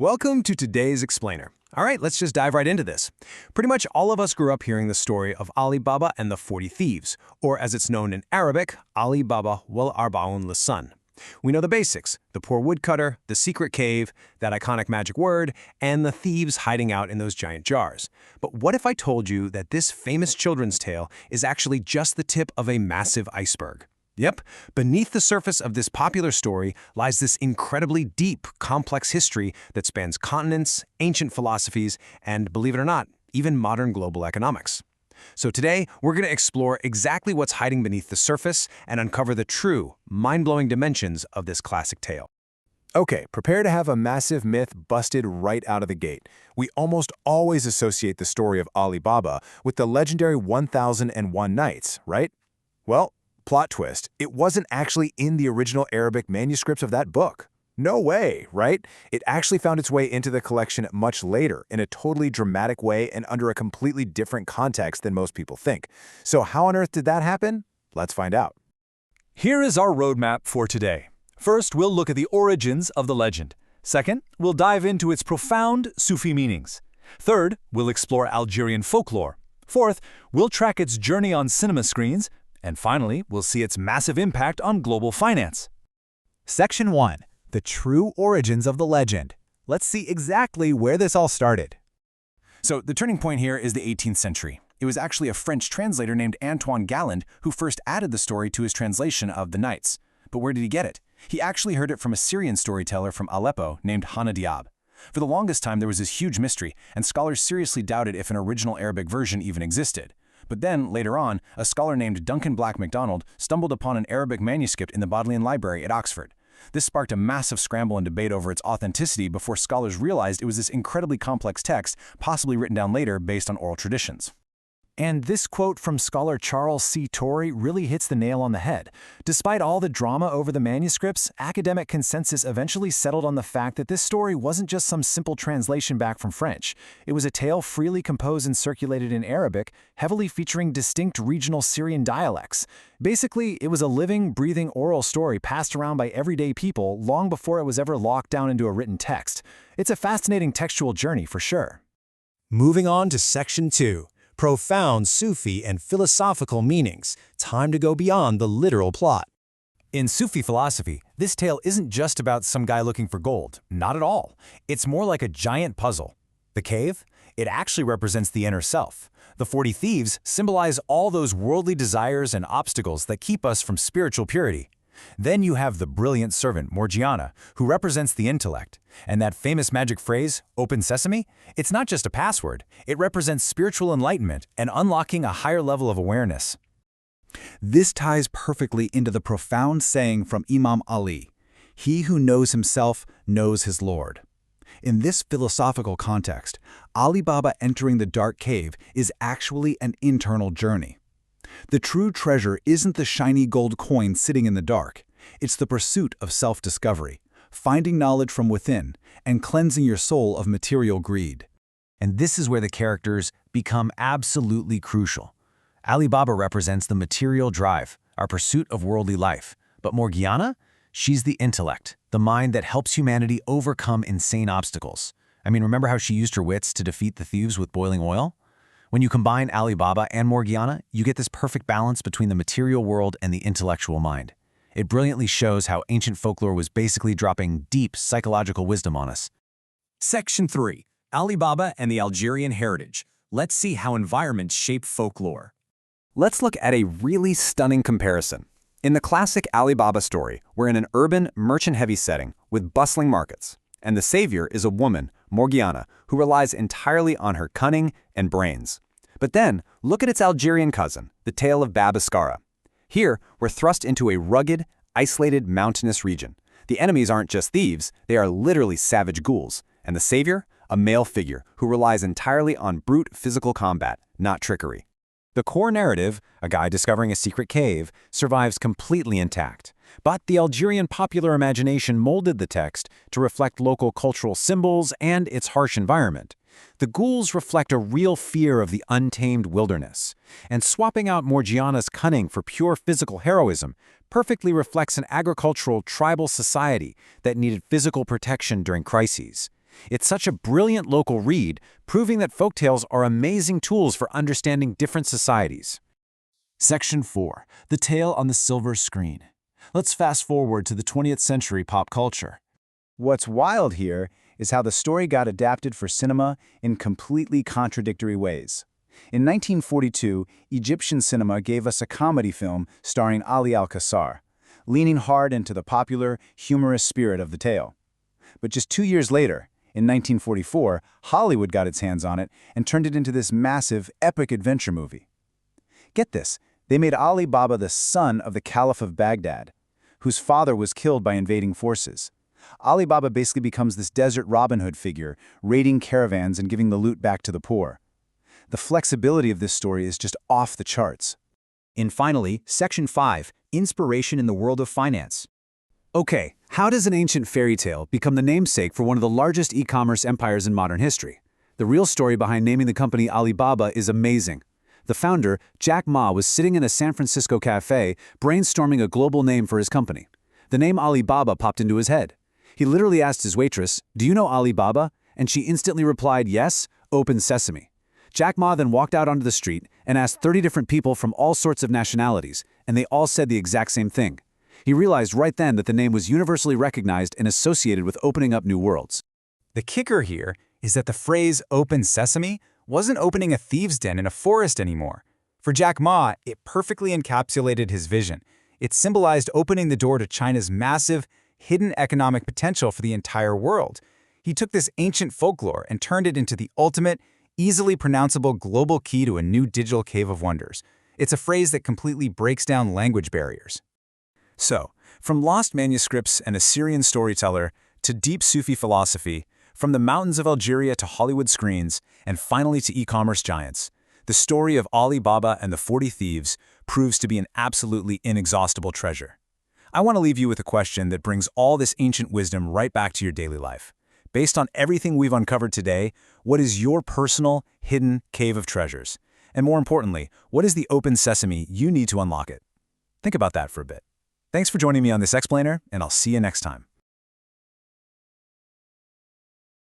Welcome to today's Explainer. All right, let's just dive right into this. Pretty much all of us grew up hearing the story of Ali Baba and the 40 Thieves, or as it's known in Arabic, Ali Baba wal Arbaun Lisan. We know the basics, the poor woodcutter, the secret cave, that iconic magic word, and the thieves hiding out in those giant jars. But what if I told you that this famous children's tale is actually just the tip of a massive iceberg? Yep, beneath the surface of this popular story lies this incredibly deep, complex history that spans continents, ancient philosophies, and, believe it or not, even modern global economics. So today, we're going to explore exactly what's hiding beneath the surface and uncover the true, mind-blowing dimensions of this classic tale. Okay, prepare to have a massive myth busted right out of the gate. We almost always associate the story of Ali Baba with the legendary 1001 Nights, right? Well, plot twist, it wasn't actually in the original Arabic manuscripts of that book. No way, right? It actually found its way into the collection much later, in a totally dramatic way and under a completely different context than most people think. So how on earth did that happen? Let's find out. Here is our roadmap for today. First, we'll look at the origins of the legend. Second, we'll dive into its profound Sufi meanings. Third, we'll explore Algerian folklore. Fourth, we'll track its journey on cinema screens. And finally, we'll see its massive impact on global finance. Section 1. The true origins of the legend. Let's see exactly where this all started. So the turning point here is the 18th century. It was actually a French translator named Antoine Galland who first added the story to his translation of the Nights. But where did he get it? He actually heard it from a Syrian storyteller from Aleppo named Hana Diab. For the longest time, there was this huge mystery, and scholars seriously doubted if an original Arabic version even existed. But then, later on, a scholar named Duncan Black MacDonald stumbled upon an Arabic manuscript in the Bodleian Library at Oxford. This sparked a massive scramble and debate over its authenticity before scholars realized it was this incredibly complex text, possibly written down later based on oral traditions. And this quote from scholar Charles C. Torrey really hits the nail on the head. Despite all the drama over the manuscripts, academic consensus eventually settled on the fact that this story wasn't just some simple translation back from French. It was a tale freely composed and circulated in Arabic, heavily featuring distinct regional Syrian dialects. Basically, it was a living, breathing oral story passed around by everyday people long before it was ever locked down into a written text. It's a fascinating textual journey for sure. Moving on to Section 2. Profound Sufi and philosophical meanings. Time to go beyond the literal plot. In Sufi philosophy, this tale isn't just about some guy looking for gold. Not at all. It's more like a giant puzzle. The cave? It actually represents the inner self. The 40 Thieves symbolize all those worldly desires and obstacles that keep us from spiritual purity. Then you have the brilliant servant, Morgiana, who represents the intellect. And that famous magic phrase, open sesame, it's not just a password. It represents spiritual enlightenment and unlocking a higher level of awareness. This ties perfectly into the profound saying from Imam Ali, "He who knows himself knows his Lord." In this philosophical context, Ali Baba entering the dark cave is actually an internal journey. The true treasure isn't the shiny gold coin sitting in the dark. It's the pursuit of self-discovery, finding knowledge from within, and cleansing your soul of material greed. And this is where the characters become absolutely crucial. Ali Baba represents the material drive, our pursuit of worldly life. But Morgiana? She's the intellect, the mind that helps humanity overcome insane obstacles. I mean, remember how she used her wits to defeat the thieves with boiling oil? When you combine Ali Baba and Morgiana, you get this perfect balance between the material world and the intellectual mind. It brilliantly shows how ancient folklore was basically dropping deep psychological wisdom on us. Section 3. Ali Baba and the Algerian Heritage. Let's see how environments shape folklore. Let's look at a really stunning comparison. In the classic Ali Baba story, we're in an urban, merchant-heavy setting with bustling markets. And the savior is a woman, Morgiana, who relies entirely on her cunning and brains. But then, look at its Algerian cousin, the tale of Bab Askara. Here, we're thrust into a rugged, isolated, mountainous region. The enemies aren't just thieves, they are literally savage ghouls. And the savior? A male figure who relies entirely on brute physical combat, not trickery. The core narrative, a guy discovering a secret cave, survives completely intact. But the Algerian popular imagination molded the text to reflect local cultural symbols and its harsh environment. The ghouls reflect a real fear of the untamed wilderness. And swapping out Morgiana's cunning for pure physical heroism perfectly reflects an agricultural tribal society that needed physical protection during crises. It's such a brilliant local read, proving that folktales are amazing tools for understanding different societies. Section 4. The Tale on the Silver Screen. Let's fast forward to the 20th century pop culture. What's wild here is how the story got adapted for cinema in completely contradictory ways. In 1942, Egyptian cinema gave us a comedy film starring Ali Alcaçar, leaning hard into the popular, humorous spirit of the tale. But just 2 years later, in 1944, Hollywood got its hands on it and turned it into this massive, epic adventure movie. Get this, they made Ali Baba the son of the Caliph of Baghdad, whose father was killed by invading forces. Ali Baba basically becomes this desert Robin Hood figure, raiding caravans and giving the loot back to the poor. The flexibility of this story is just off the charts. And finally, Section 5, Inspiration in the World of Finance. Okay, how does an ancient fairy tale become the namesake for one of the largest e-commerce empires in modern history? The real story behind naming the company Alibaba is amazing. The founder, Jack Ma, was sitting in a San Francisco cafe brainstorming a global name for his company. The name Alibaba popped into his head. He literally asked his waitress, "Do you know Alibaba?" And she instantly replied, "Yes, open sesame." Jack Ma then walked out onto the street and asked 30 different people from all sorts of nationalities, and they all said the exact same thing. He realized right then that the name was universally recognized and associated with opening up new worlds. The kicker here is that the phrase open sesame wasn't opening a thieves' den in a forest anymore. For Jack Ma, it perfectly encapsulated his vision. It symbolized opening the door to China's massive, hidden economic potential for the entire world. He took this ancient folklore and turned it into the ultimate, easily pronounceable global key to a new digital cave of wonders. It's a phrase that completely breaks down language barriers. So, from lost manuscripts and Assyrian storyteller to deep Sufi philosophy, from the mountains of Algeria to Hollywood screens, and finally to e-commerce giants, the story of Ali Baba and the 40 Thieves proves to be an absolutely inexhaustible treasure. I want to leave you with a question that brings all this ancient wisdom right back to your daily life. Based on everything we've uncovered today, what is your personal, hidden cave of treasures? And more importantly, what is the open sesame you need to unlock it? Think about that for a bit. Thanks for joining me on this explainer, and I'll see you next time.